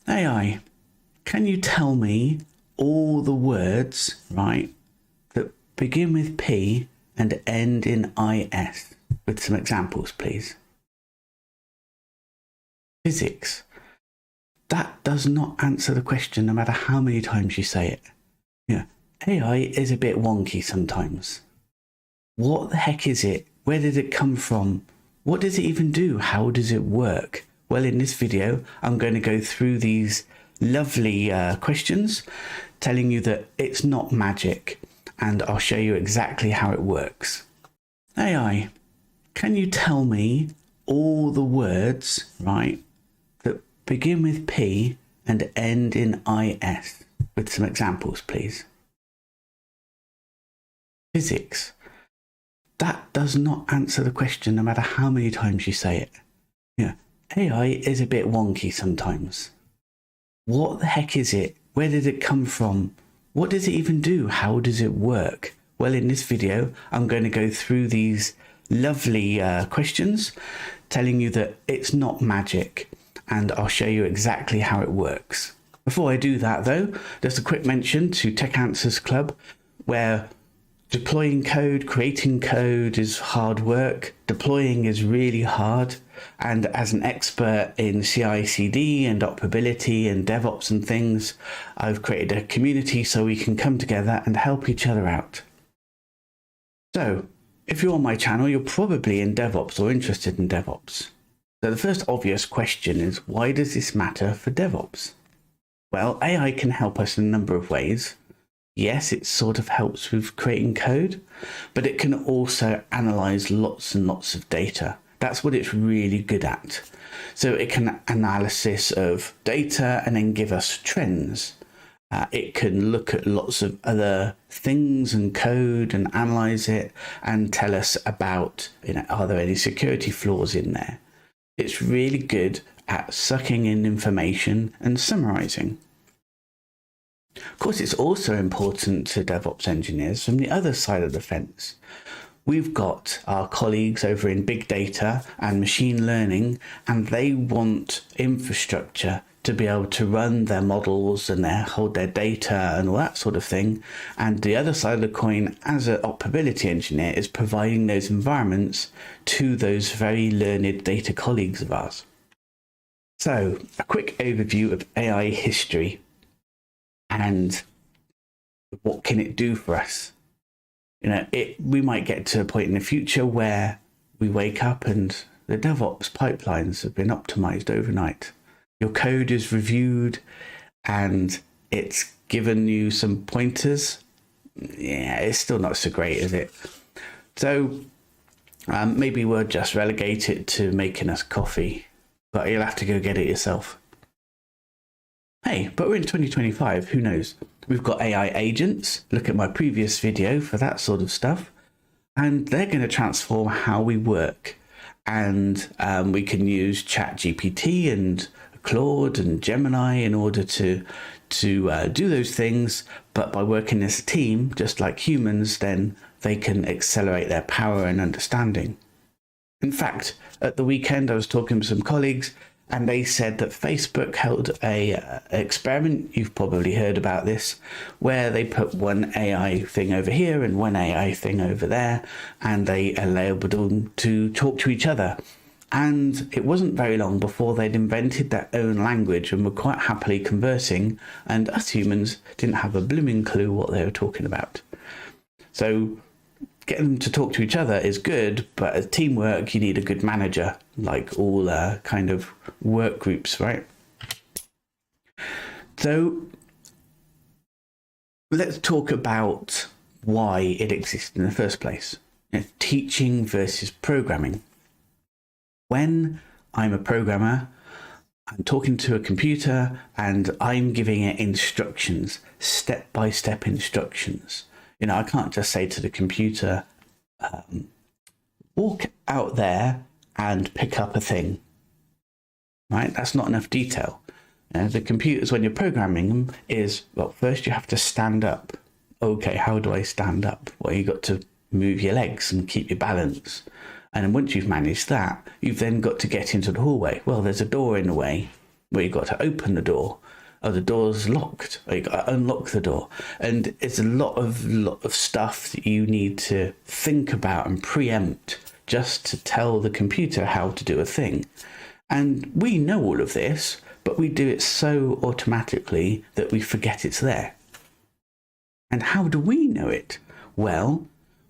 AI, can you tell me all the words, right, that begin with P and end in IS with some examples, please? Physics. That does not answer the question no matter how many times you say it. Yeah, AI is a bit wonky sometimes. What the heck is it? Where did it come from? What does it even do? How does it work? Well, in this video, I'm going to go through these lovely questions, telling you that it's not magic, and I'll show you exactly how it works. AI, can you tell me all the words, right, that begin with P and end in IS with some examples, please? Physics. That does not answer the question no matter how many times you say it. Yeah, AI is a bit wonky sometimes. What the heck is it? Where did it come from? What does it even do? How does it work? Well, in this video, I'm going to go through these lovely questions, telling you that it's not magic, and I'll show you exactly how it works. Before I do that though, just a quick mention to Tech Answers Club, where deploying code, creating code is hard work. Deploying is really hard. And as an expert in CI/CD and operability and DevOps and things, I've created a community so we can come together and help each other out. So if you're on my channel, you're probably in DevOps or interested in DevOps. So the first obvious question is, why does this matter for DevOps? Well, AI can help us in a number of ways. Yes, it sort of helps with creating code, but it can also analyze lots and lots of data. That's what it's really good at. So it can analysis of data and then give us trends. It can look at lots of other things and code and analyze it and tell us about, are there any security flaws in there? It's really good at sucking in information and summarizing. Of course, it's also important to DevOps engineers from the other side of the fence. We've got our colleagues over in big data and machine learning, and they want infrastructure to be able to run their models and hold their data and all that sort of thing. And the other side of the coin, as an operability engineer, is providing those environments to those very learned data colleagues of ours. So, a quick overview of AI history. And what can it do for us? We might get to a point in the future where we wake up and the DevOps pipelines have been optimized overnight. Your code is reviewed and it's given you some pointers. Yeah, it's still not so great, is it? So maybe we'll just relegate it to making us coffee, but you'll have to go get it yourself. Hey, but we're in 2025, who knows? We've got AI agents, look at my previous video for that sort of stuff, and they're going to transform how we work. And we can use ChatGPT and Claude and Gemini in order to do those things, but by working as a team, just like humans, then they can accelerate their power and understanding. In fact, at the weekend, I was talking to some colleagues, and they said that Facebook held a experiment, you've probably heard about this, where they put one AI thing over here and one AI thing over there, and they enabled them to talk to each other. And it wasn't very long before they'd invented their own language and were quite happily conversing, and us humans didn't have a blooming clue what they were talking about. So getting them to talk to each other is good, but as teamwork, you need a good manager, like all kind of work groups, right? So let's talk about why it exists in the first place. Teaching versus programming. When I'm a programmer, I'm talking to a computer and I'm giving it instructions, step-by-step instructions. I can't just say to the computer, walk out there and pick up a thing, right? That's not enough detail. The computers, when you're programming them, is, well, first you have to stand up. Okay, how do I stand up? Well, you got to move your legs and keep your balance. And then once you've managed that, you've then got to get into the hallway. Well, there's a door in the way. where you've got to open the door. Oh, the door's locked. Or you got to unlock the door. And it's a lot of stuff that you need to think about and preempt just to tell the computer how to do a thing. And we know all of this, but we do it so automatically that we forget it's there. And how do we know it? Well,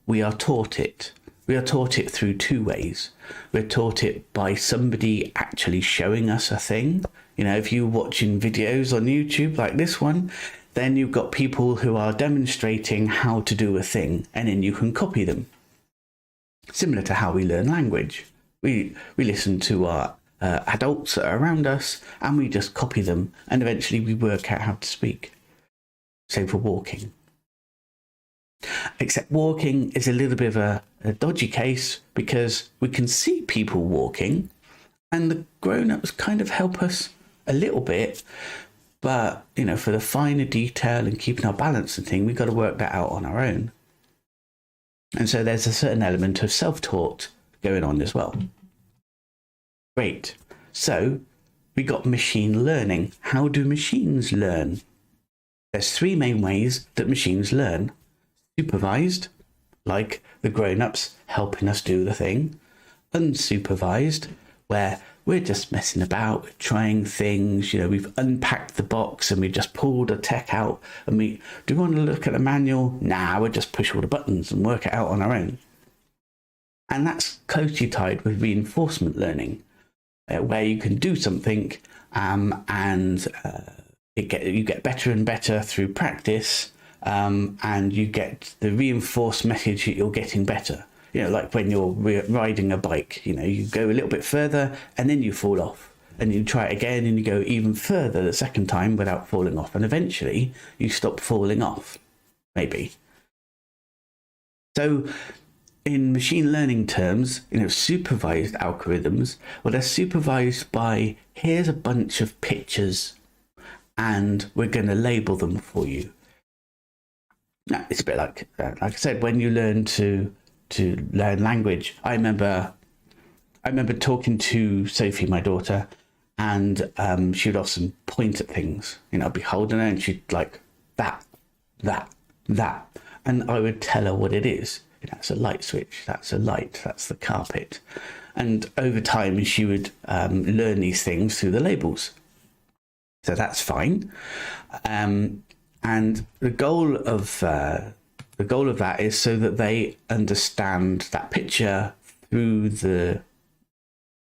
we are taught it. We are taught it through two ways. We're taught it by somebody actually showing us a thing. You know, if you're watching videos on YouTube like this one, then you've got people who are demonstrating how to do a thing, and then you can copy them. Similar to how we learn language. We listen to our adults that are around us, and we just copy them, and eventually we work out how to speak. Same for walking. Except walking is a little bit of a dodgy case, because we can see people walking, and the grown-ups kind of help us a little bit, but you know, for the finer detail and keeping our balance and thing, we've got to work that out on our own. And so there's a certain element of self-taught going on as well. Great. So we got machine learning. How do machines learn? There's three main ways that machines learn. Supervised, like the grown-ups helping us do the thing. Unsupervised, where we're just messing about, trying things. You know, we've unpacked the box and we just pulled a tech out, and do we want to look at the manual? Nah, we'll just push all the buttons and work it out on our own. And that's closely tied with reinforcement learning, where you can do something and you get better and better through practice, and you get the reinforced message that you're getting better. You know, like when you're riding a bike, you know, you go a little bit further and then you fall off, and you try it again and you go even further the second time without falling off, and eventually you stop falling off, maybe. So in machine learning terms, you know, supervised algorithms, well, they're supervised by, here's a bunch of pictures and we're going to label them for you. Now, it's a bit like I said, when you learn to learn language. I remember talking to Sophie, my daughter, and she would often point at things. You know, I'd be holding her and she'd like that, and I would tell her what it is. You know, that's a light switch. That's a light. That's the carpet. And over time, she would learn these things through the labels. So that's fine. And the goal of that is so that they understand that picture through the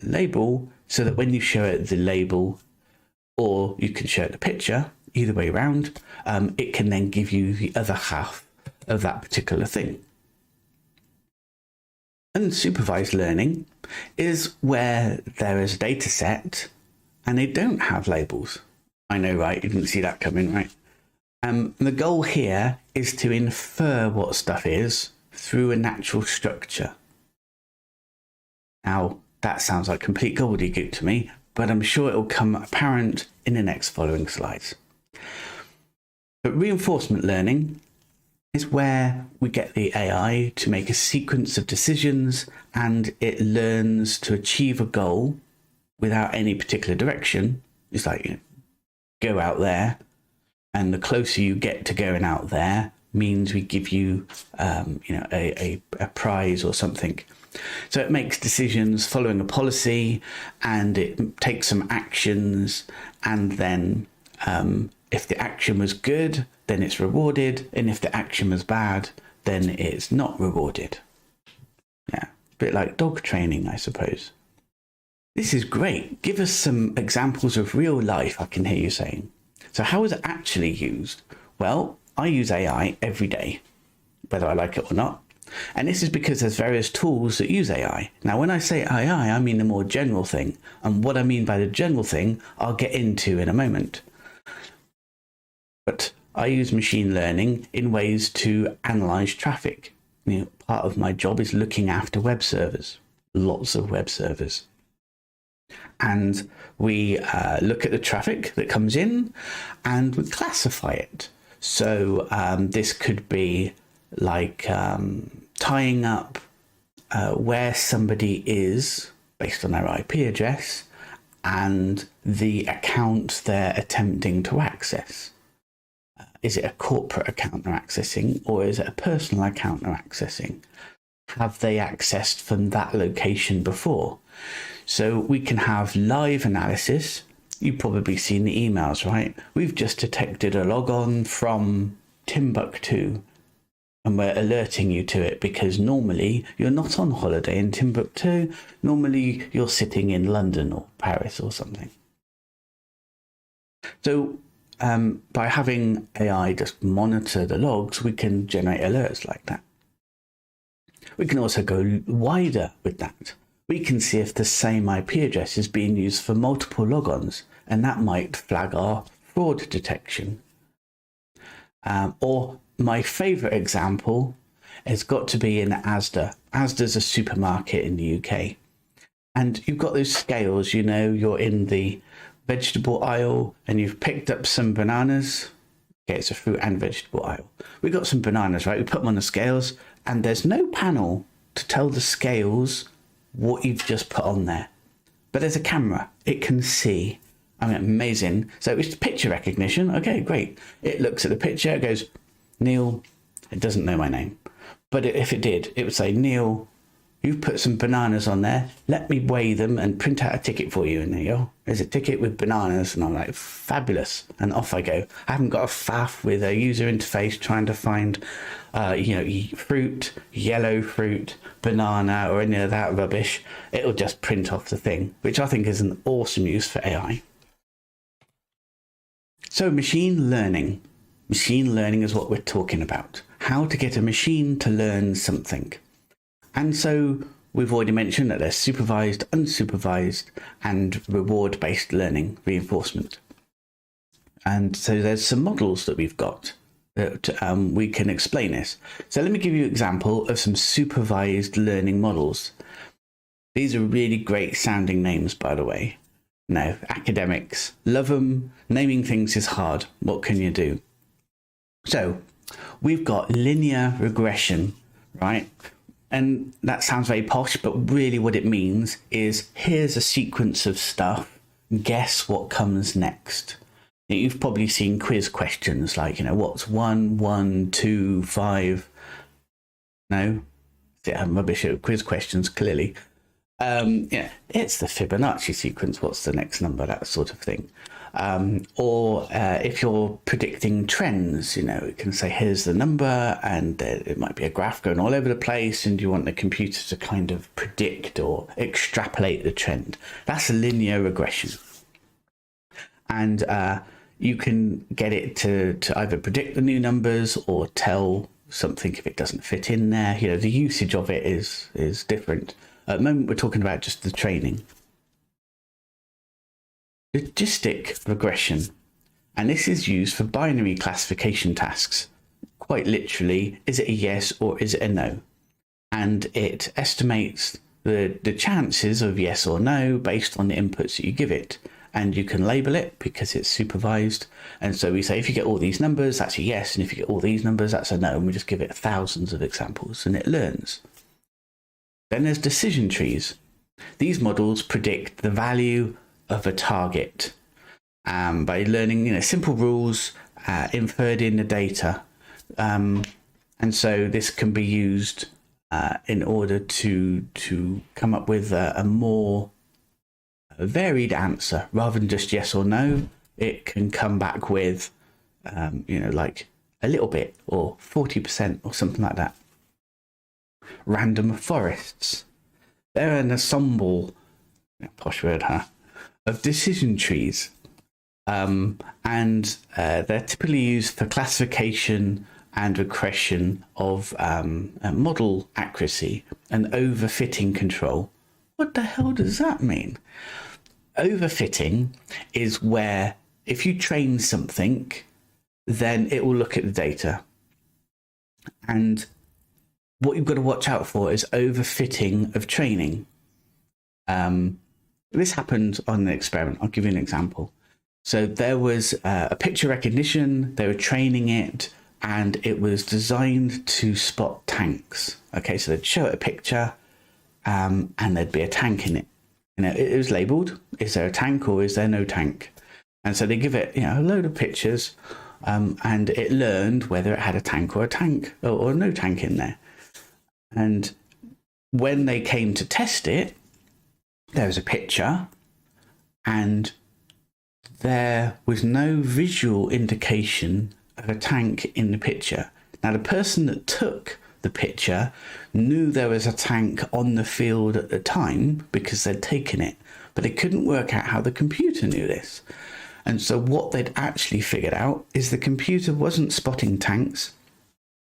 label, so that when you show it the label, or you can show it the picture, either way around, it can then give you the other half of that particular thing. Unsupervised learning is where there is a data set and they don't have labels. I know, right? You didn't see that coming, right? The goal here is to infer what stuff is through a natural structure. Now, that sounds like complete gobbledygook to me, but I'm sure it will come apparent in the next following slides. But reinforcement learning is where we get the AI to make a sequence of decisions, and it learns to achieve a goal without any particular direction. It's like, you know, go out there, and the closer you get to going out there means we give you, a prize or something. So it makes decisions following a policy, and it takes some actions, and then if the action was good, then it's rewarded, and if the action was bad, then it's not rewarded. Yeah, a bit like dog training, I suppose. This is great. Give us some examples of real life, I can hear you saying. So how is it actually used? Well, I use AI every day, whether I like it or not. And this is because there's various tools that use AI. Now, when I say AI, I mean the more general thing. And what I mean by the general thing, I'll get into in a moment. But I use machine learning in ways to analyze traffic. You know, part of my job is looking after web servers, lots of web servers. And we look at the traffic that comes in and we classify it. So this could be like tying up where somebody is based on their IP address and the account they're attempting to access. Is it a corporate account they're accessing, or is it a personal account they're accessing? Have they accessed from that location before? So we can have live analysis. You've probably seen the emails, right? We've just detected a logon from Timbuktu, and we're alerting you to it because normally you're not on holiday in Timbuktu. Normally you're sitting in London or Paris or something. So by having AI just monitor the logs, we can generate alerts like that. We can also go wider with that. We can see if the same IP address is being used for multiple logons, and that might flag our fraud detection. Or my favorite example has got to be in Asda. Asda's a supermarket in the UK. And you've got those scales, you know, you're in the vegetable aisle and you've picked up some bananas. Okay, it's a fruit and vegetable aisle. We got some bananas, right? We put them on the scales and there's no panel to tell the scales what you've just put on there. But there's a camera. It can see. I mean, amazing. So it's picture recognition. Okay, great. It looks at the picture. It goes, Neil, it doesn't know my name. But if it did, it would say, Neil, you've put some bananas on there. Let me weigh them and print out a ticket for you. And there you go. There's a ticket with bananas. And I'm like, fabulous. And off I go. I haven't got a faff with a user interface trying to find, fruit, yellow fruit, banana, or any of that rubbish. It'll just print off the thing, which I think is an awesome use for AI. So machine learning. Machine learning is what we're talking about. How to get a machine to learn something. And so we've already mentioned that there's supervised, unsupervised, and reward-based learning, reinforcement. And so there's some models that we've got that we can explain this. So let me give you an example of some supervised learning models. These are really great sounding names, by the way. Now, academics love them. Naming things is hard. What can you do? So we've got linear regression, right? And that sounds very posh, but really what it means is here's a sequence of stuff. Guess what comes next. You've probably seen quiz questions like, what's 1, 1, 2, 5? No? I'm rubbish at quiz questions, clearly. It's the Fibonacci sequence. What's the next number? That sort of thing. Or if you're predicting trends, it can say, here's the number, and it might be a graph going all over the place, and you want the computer to kind of predict or extrapolate the trend. That's a linear regression. And you can get it to either predict the new numbers or tell something if it doesn't fit in there. The usage of it is different. At the moment, we're talking about just the training. Logistic regression, and this is used for binary classification tasks. Quite literally, is it a yes or is it a no? And it estimates the chances of yes or no based on the inputs that you give it. And you can label it because it's supervised. And so we say, if you get all these numbers, that's a yes. And if you get all these numbers, that's a no. And we just give it thousands of examples and it learns. Then there's decision trees. These models predict the value of a target by learning simple rules inferred in the data. And so this can be used in order to come up with a more varied answer rather than just yes or no. It can come back with like a little bit or 40% or something like that. Random forests. They're an ensemble, posh word, huh, of decision trees. And they're typically used for classification and regression of model accuracy and overfitting control. What the hell does that mean? Overfitting is where if you train something, then it will look at the data. And what you've got to watch out for is overfitting of training. This happened on an experiment. I'll give you an example. So there was a picture recognition. They were training it, and it was designed to spot tanks. Okay, so they'd show it a picture, and there'd be a tank in it. it was labeled, is there a tank or is there no tank? And so they give it, a load of pictures, and it learned whether it had a tank or no tank in there. And when they came to test it, there was a picture and there was no visual indication of a tank in the picture. Now, the person that took the picture knew there was a tank on the field at the time because they'd taken it, but they couldn't work out how the computer knew this. And so what they'd actually figured out is the computer wasn't spotting tanks.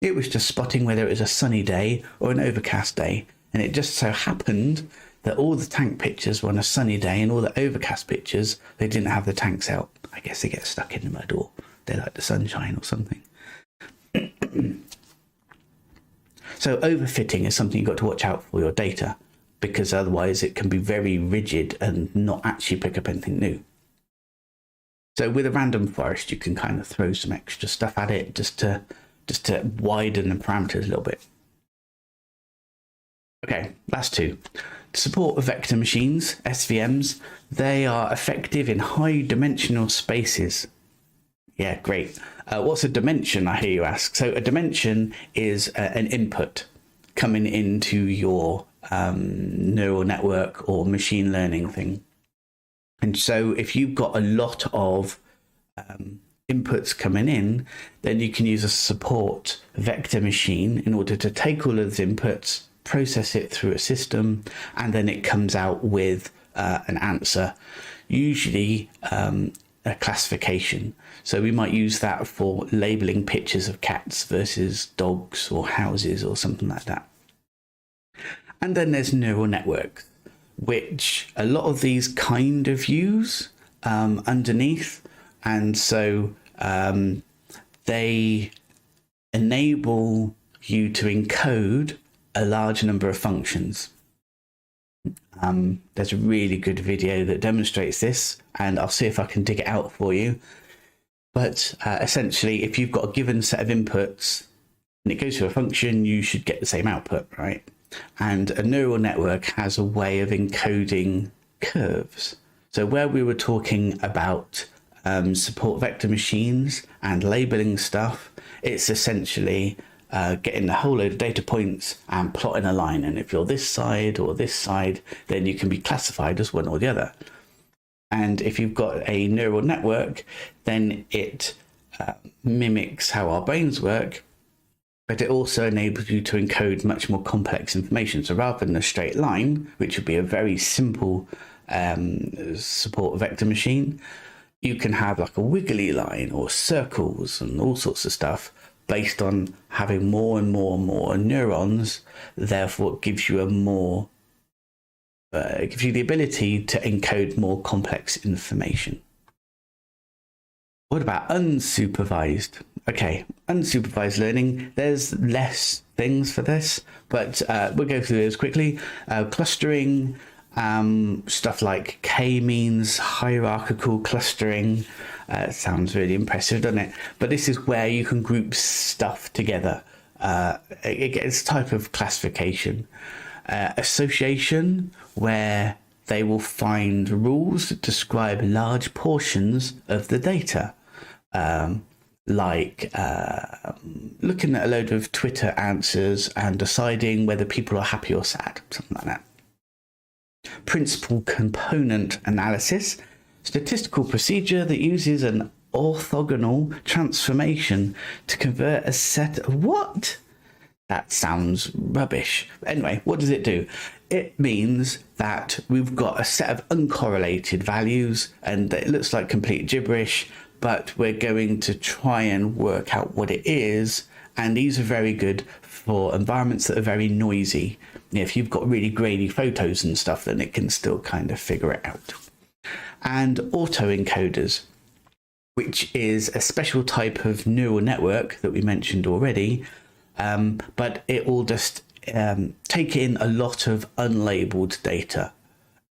It was just spotting whether it was a sunny day or an overcast day. And it just so happened that all the tank pictures were on a sunny day and all the overcast pictures, they didn't have the tanks out. I guess they get stuck in the mud or they like the sunshine or something. So overfitting is something you've got to watch out for your data, because otherwise it can be very rigid and not actually pick up anything new. So with a random forest, you can kind of throw some extra stuff at it just to widen the parameters a little bit. Okay, last two. To support vector machines, SVMs, they are effective in high dimensional spaces. Yeah, great. What's a dimension, I hear you ask? So a dimension is an input coming into your neural network or machine learning thing. And so if you've got a lot of inputs coming in, then you can use a support vector machine in order to take all of those inputs, process it through a system, and then it comes out with an answer, usually a classification. So we might use that for labeling pictures of cats versus dogs or houses or something like that. And then there's neural networks, which a lot of these kind of use underneath. And so they enable you to encode a large number of functions. There's a really good video that demonstrates this, and I'll see if I can dig it out for you. But essentially, if you've got a given set of inputs and it goes to a function, you should get the same output, right? And a neural network has a way of encoding curves. So where we were talking about support vector machines and labeling stuff, it's essentially getting a whole load of data points and plotting a line. And if you're this side or this side, then you can be classified as one or the other. And if you've got a neural network, then it mimics how our brains work, but it also enables you to encode much more complex information. So rather than a straight line, which would be a very simple support vector machine, you can have like a wiggly line or circles and all sorts of stuff based on having more and more and more neurons. Therefore, it gives you it gives you the ability to encode more complex information. What about unsupervised? Okay, unsupervised learning, there's less things for this, but we'll go through those quickly. Clustering, stuff like k-means, hierarchical clustering. Sounds really impressive, doesn't it? But this is where you can group stuff together. It's a type of classification. Association, where they will find rules that describe large portions of the data, like looking at a load of Twitter answers and deciding whether people are happy or sad, something like that. Principal component analysis, statistical procedure that uses an orthogonal transformation to convert a set of what? That sounds rubbish. Anyway, what does it do? It means that we've got a set of uncorrelated values and it looks like complete gibberish, but we're going to try and work out what it is. And these are very good for environments that are very noisy. If you've got really grainy photos and stuff, then it can still kind of figure it out. And autoencoders, which is a special type of neural network that we mentioned already, but it will just take in a lot of unlabeled data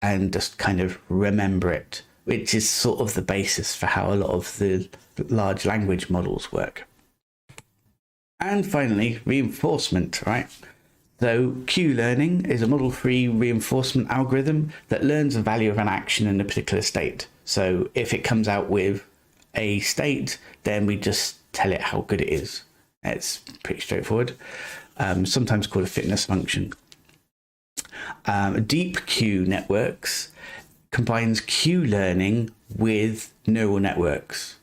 and just kind of remember it, which is sort of the basis for how a lot of the large language models work. And finally, reinforcement, right? So Q-learning is a model-free reinforcement algorithm that learns the value of an action in a particular state. So if it comes out with a state, then we just tell it how good it is. It's pretty straightforward. Sometimes called a fitness function. Deep Q networks combines Q learning with neural networks.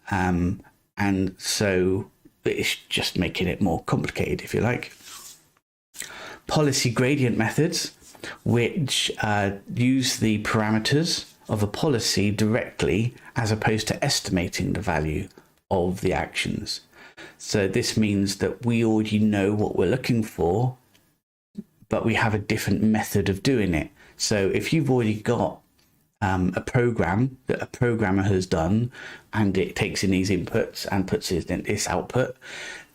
And so it's just making it more complicated, if you like. Policy gradient methods, which use the parameters of a policy directly as opposed to estimating the value of the actions. So this means that we already know what we're looking for, but we have a different method of doing it. So if you've already got a program that a programmer has done, and it takes in these inputs and puts it in this output,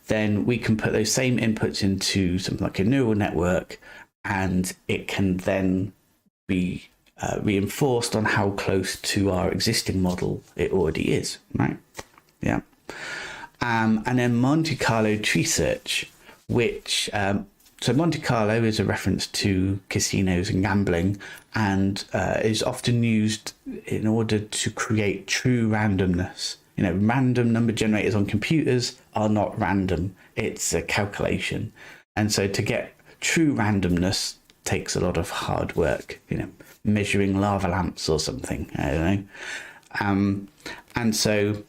then we can put those same inputs into something like a neural network, and it can then be reinforced on how close to our existing model it already is, right? Yeah. And then Monte Carlo tree search, which so Monte Carlo is a reference to casinos and gambling, and is often used in order to create true randomness. You know, random number generators on computers are not random. It's a calculation. And so to get true randomness takes a lot of hard work, you know, measuring lava lamps or something, I don't know. And so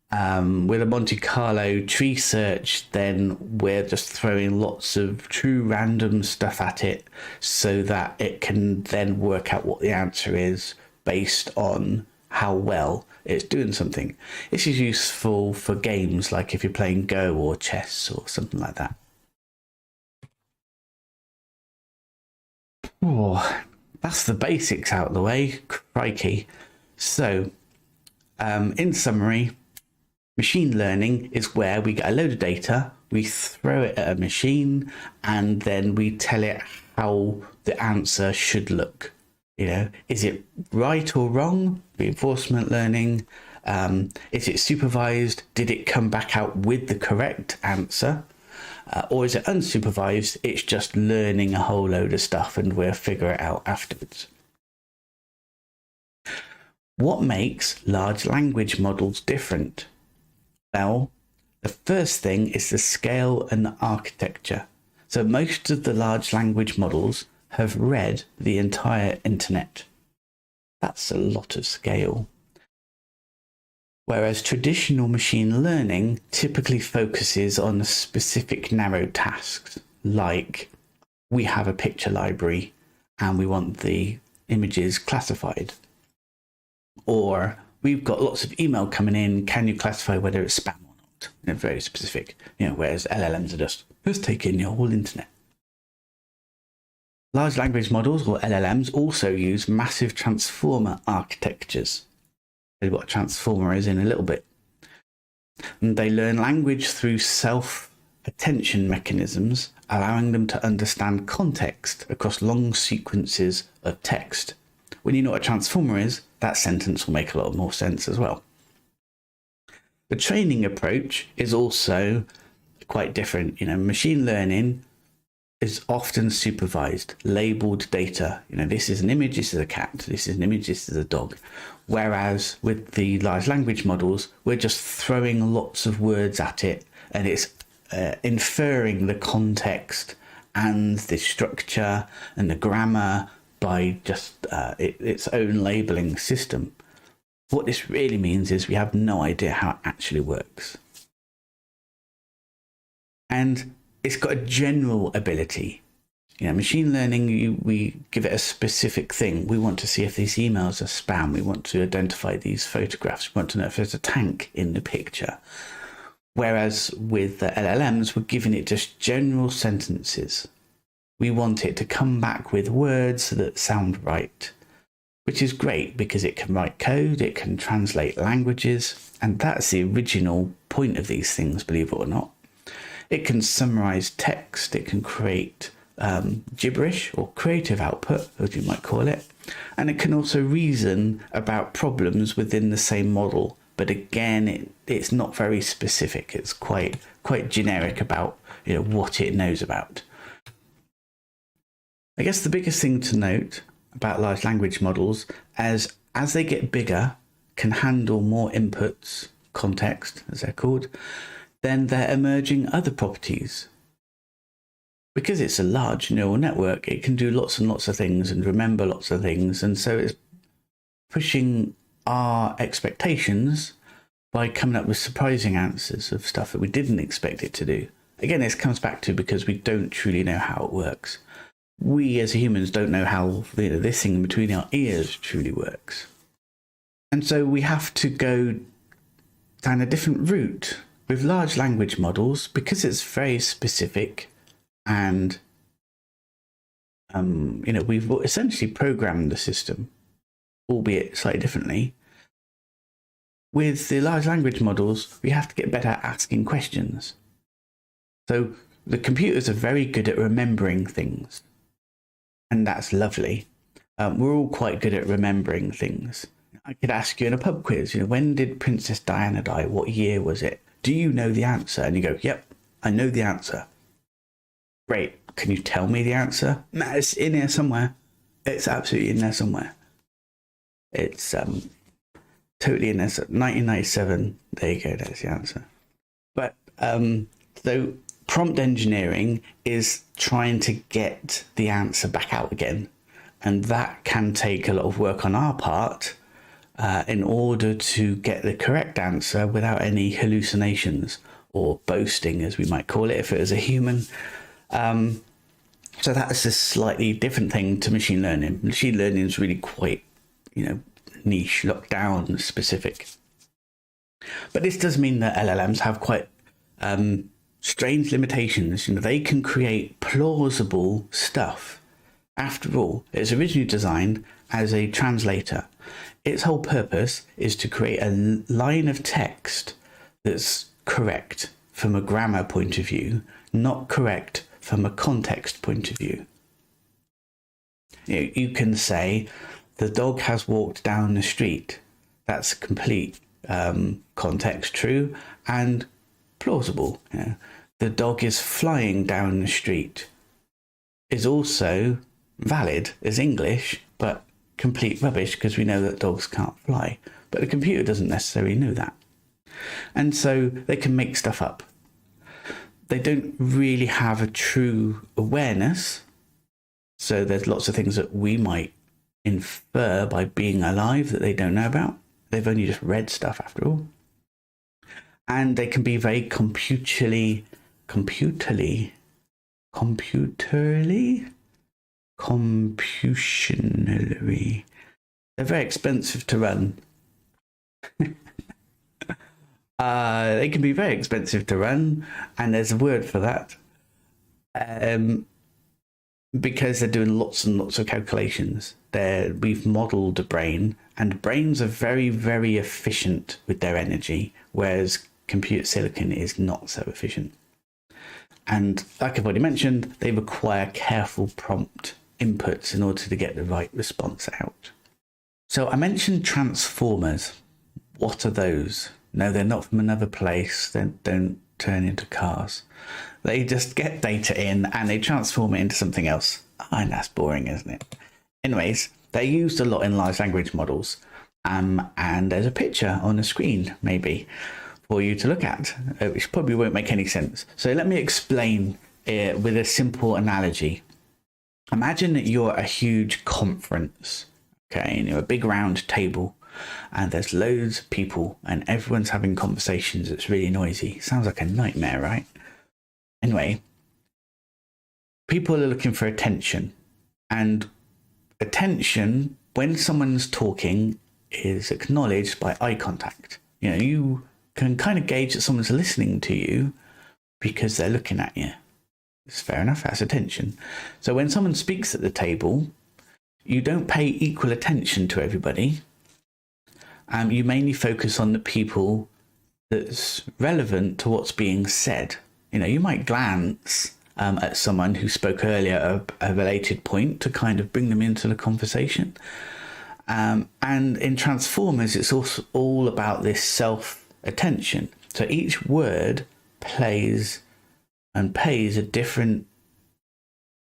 with a Monte Carlo tree search, then we're just throwing lots of true random stuff at it so that it can then work out what the answer is based on how well it's doing something. This is useful for games like if you're playing Go or chess or something like that. Oh, that's the basics out of the way. Crikey. So, in summary, machine learning is where we get a load of data, we throw it at a machine, and then we tell it how the answer should look. You know, is it right or wrong? Reinforcement learning. Is it supervised? Did it come back out with the correct answer? Or is it unsupervised? It's just learning a whole load of stuff and we'll figure it out afterwards. What makes large language models different? Well, the first thing is the scale and the architecture. So most of the large language models have read the entire internet. That's a lot of scale. Whereas traditional machine learning typically focuses on specific narrow tasks, like we have a picture library and we want the images classified. Or we've got lots of email coming in, can you classify whether it's spam or not? You know, very specific, you know, whereas LLMs are just, let's take in your whole internet. Large language models, or LLMs, also use massive transformer architectures. I'll tell you what a transformer is in a little bit. And they learn language through self-attention mechanisms, allowing them to understand context across long sequences of text. When you know what a transformer is, that sentence will make a lot more sense as well. The training approach is also quite different. You know, machine learning is often supervised, labeled data. You know, this is an image, this is a cat, this is an image, this is a dog. Whereas with the large language models, we're just throwing lots of words at it, and it's inferring the context and the structure and the grammar by just its own labeling system. What this really means is we have no idea how it actually works. And it's got a general ability. You know, machine learning, we give it a specific thing. We want to see if these emails are spam. We want to identify these photographs. We want to know if there's a tank in the picture. Whereas with the LLMs, we're giving it just general sentences. We want it to come back with words that sound right, which is great because it can write code, it can translate languages, and that's the original point of these things, believe it or not. It can summarize text, it can create gibberish or creative output, as you might call it, and it can also reason about problems within the same model. But again, it's not very specific. It's quite generic about, you know, what it knows about. I guess the biggest thing to note about large language models as they get bigger, can handle more inputs, context as they're called, then they're emerging other properties. Because it's a large neural network, it can do lots and lots of things and remember lots of things, and so it's pushing our expectations by coming up with surprising answers of stuff that we didn't expect it to do. Again, this comes back to because we don't truly know how it works. We as humans don't know how this thing between our ears truly works. And so we have to go down a different route with large language models because it's very specific and we've essentially programmed the system, albeit slightly differently. With the large language models, we have to get better at asking questions. So the computers are very good at remembering things, and that's lovely. We're all quite good at remembering things. I could ask you in a pub quiz, when did Princess Diana die? What year was it? Do you know the answer? And you go, yep, I know the answer. Great. Can you tell me the answer? No, it's in here somewhere. It's absolutely in there somewhere. It's totally in there. 1997. There you go. That's the answer. But so prompt engineering is trying to get the answer back out again. And that can take a lot of work on our part in order to get the correct answer without any hallucinations or boasting, as we might call it, if it was a human. So that's a slightly different thing to machine learning. Machine learning is really quite, niche, locked down, specific. But this does mean that LLMs have quite strange limitations. They can create plausible stuff. After all, it was originally designed as a translator. Its whole purpose is to create a line of text that's correct from a grammar point of view, not correct from a context point of view. You can say, the dog has walked down the street. That's complete context true and plausible. The dog is flying down the street is also valid as English, but complete rubbish because we know that dogs can't fly. But the computer doesn't necessarily know that. And so they can make stuff up. They don't really have a true awareness. So there's lots of things that we might infer by being alive that they don't know about. They've only just read stuff after all. And they can be very computerally. They're very expensive to run. They can be very expensive to run, and there's a word for that. Because they're doing lots and lots of calculations. We've modeled a brain, and brains are very, very efficient with their energy, whereas computer silicon is not so efficient. And like I've already mentioned, they require careful prompt inputs in order to get the right response out. So I mentioned transformers. What are those? No, they're not from another place. They don't turn into cars. They just get data in and they transform it into something else. And that's boring, isn't it? Anyways, they're used a lot in large language models. And there's a picture on the screen, maybe, for you to look at, which probably won't make any sense. So let me explain it with a simple analogy. Imagine that you're at a huge conference, okay, and you're a big round table, and there's loads of people, and everyone's having conversations. It's really noisy. Sounds like a nightmare, right? Anyway, people are looking for attention, and attention, when someone's talking, is acknowledged by eye contact. You can kind of gauge that someone's listening to you because they're looking at you. It's fair enough, that's attention. So when someone speaks at the table, you don't pay equal attention to everybody. You mainly focus on the people that's relevant to what's being said. You might glance at someone who spoke earlier at a related point to kind of bring them into the conversation. And in Transformers, it's also all about this self-attention. So each word plays and pays a different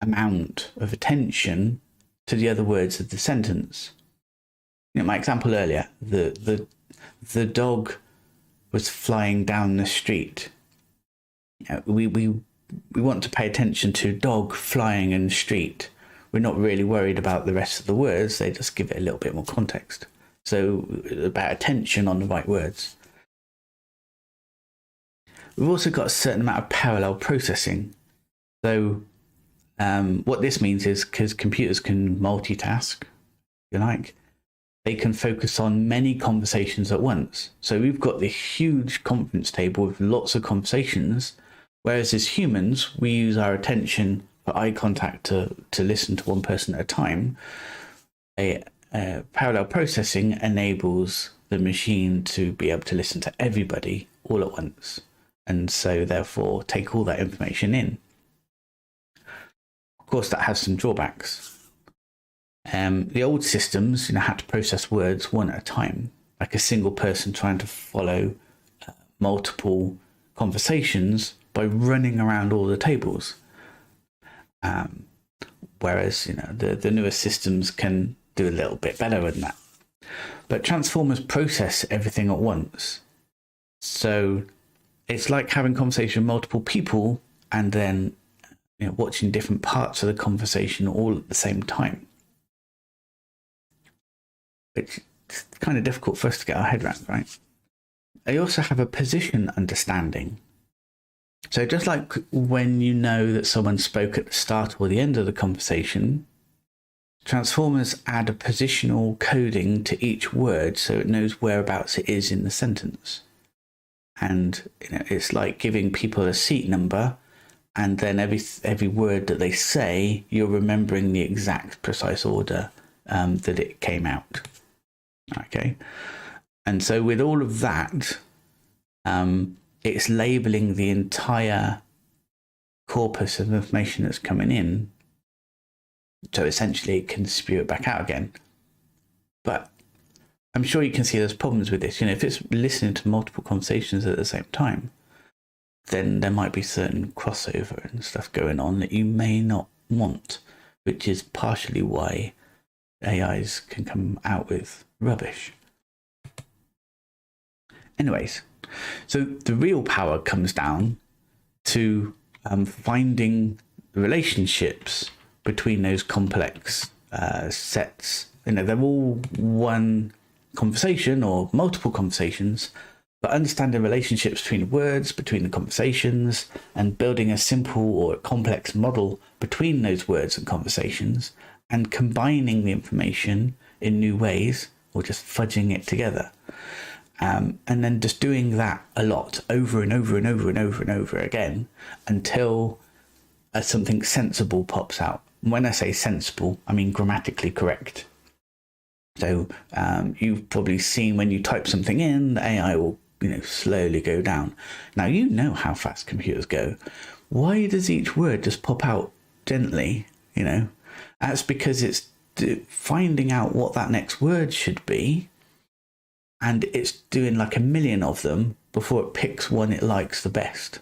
amount of attention to the other words of the sentence. My example earlier, the dog was flying down the street. We want to pay attention to dog flying in the street. We're not really worried about the rest of the words. They just give it a little bit more context. So about attention on the right words. We've also got a certain amount of parallel processing. So what this means is, because computers can multitask, if you like, they can focus on many conversations at once. So we've got this huge conference table with lots of conversations, whereas as humans, we use our attention for eye contact to listen to one person at a time. Parallel processing enables the machine to be able to listen to everybody all at once, and so therefore take all that information in. Of course, that has some drawbacks. The old systems, had to process words one at a time, like a single person trying to follow multiple conversations by running around all the tables. Whereas, the newer systems can do a little bit better than that. But transformers process everything at once. So it's like having conversation with multiple people and then watching different parts of the conversation all at the same time. It's kind of difficult for us to get our head around, right? They also have a position understanding. So just like when you know that someone spoke at the start or the end of the conversation, transformers add a positional coding to each word so it knows whereabouts it is in the sentence. And it's like giving people a seat number, and then every word that they say, you're remembering the exact precise order that it came out. Okay, and so with all of that, it's labeling the entire corpus of information that's coming in. So essentially it can spew it back out again. But I'm sure you can see there's problems with this. If it's listening to multiple conversations at the same time, then there might be certain crossover and stuff going on that you may not want, which is partially why AIs can come out with rubbish. Anyways, so the real power comes down to finding relationships between those complex sets. They're all one conversation or multiple conversations, but understanding relationships between words, between the conversations, and building a simple or a complex model between those words and conversations, and combining the information in new ways, or just fudging it together. And then just doing that a lot over and over and over and over and over again until something sensible pops out. When I say sensible, I mean grammatically correct. So you've probably seen when you type something in, the AI will slowly go down. Now you know how fast computers go. Why does each word just pop out gently? That's because it's finding out what that next word should be, and it's doing like a million of them before it picks one it likes the best.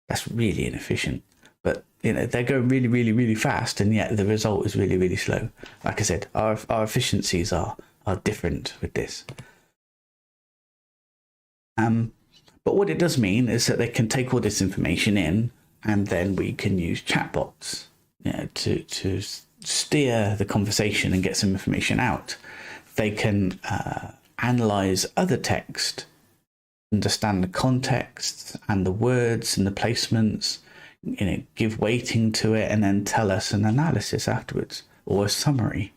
That's really inefficient. But they're going really, really, really fast, and yet the result is really, really slow. Like I said, our efficiencies are different with this. But what it does mean is that they can take all this information in, and then we can use chatbots to steer the conversation and get some information out. They can analyze other text, understand the context and the words and the placements, give weighting to it, and then tell us an analysis afterwards or a summary.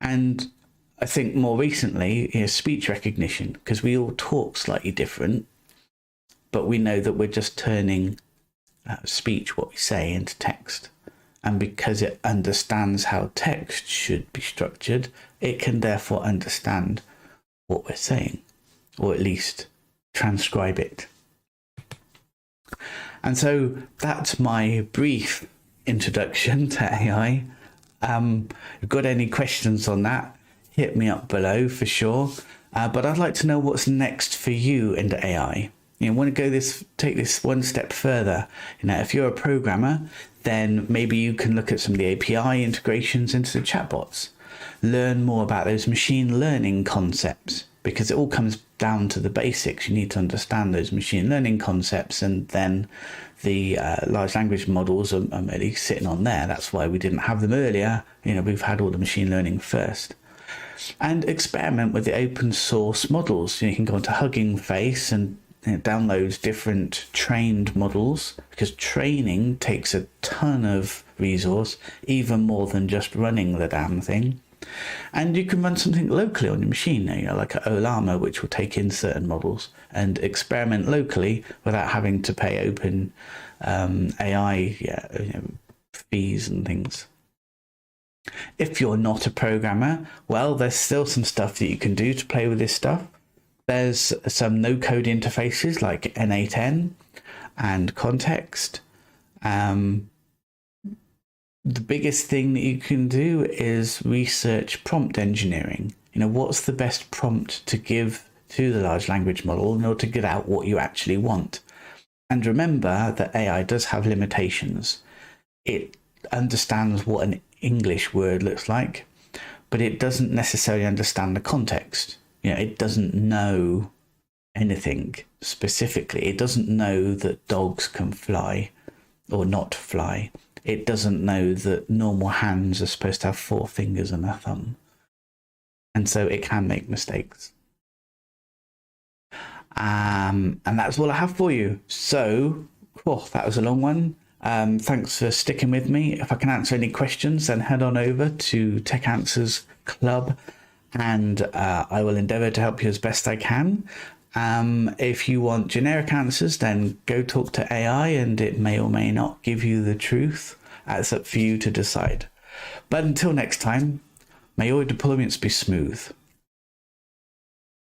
And I think more recently is speech recognition, because we all talk slightly different, but we know that we're just turning speech, what we say, into text. And because it understands how text should be structured, it can therefore understand what we're saying, or at least transcribe it. And so that's my brief introduction to AI. If you've got any questions on that, hit me up below for sure. But I'd like to know what's next for you in the AI. Want to take this one step further. If you're a programmer, then maybe you can look at some of the API integrations into the chatbots. Learn more about those machine learning concepts, because it all comes down to the basics. You need to understand those machine learning concepts, and then the large language models are really sitting on there. That's why we didn't have them earlier. We've had all the machine learning first. And experiment with the open source models. You can go onto Hugging Face and download different trained models, because training takes a ton of resource, even more than just running the damn thing. And you can run something locally on your machine, like an Olama, which will take in certain models and experiment locally without having to pay open AI fees and things. If you're not a programmer, well, there's still some stuff that you can do to play with this stuff. There's some no-code interfaces like N8N and Context. The biggest thing that you can do is research prompt engineering. What's the best prompt to give to the large language model in order to get out what you actually want? And remember that AI does have limitations. It understands what an English word looks like, but it doesn't necessarily understand the context. It doesn't know anything specifically. It doesn't know that dogs can fly or not fly. It doesn't know that normal hands are supposed to have 4 fingers and a thumb. And so it can make mistakes. And that's all I have for you. So, that was a long one. Thanks for sticking with me. If I can answer any questions, then head on over to Tech Answers Club, and I will endeavour to help you as best I can. If you want generic answers, then go talk to AI, and it may or may not give you the truth. It's up for you to decide. But until next time, may your deployments be smooth.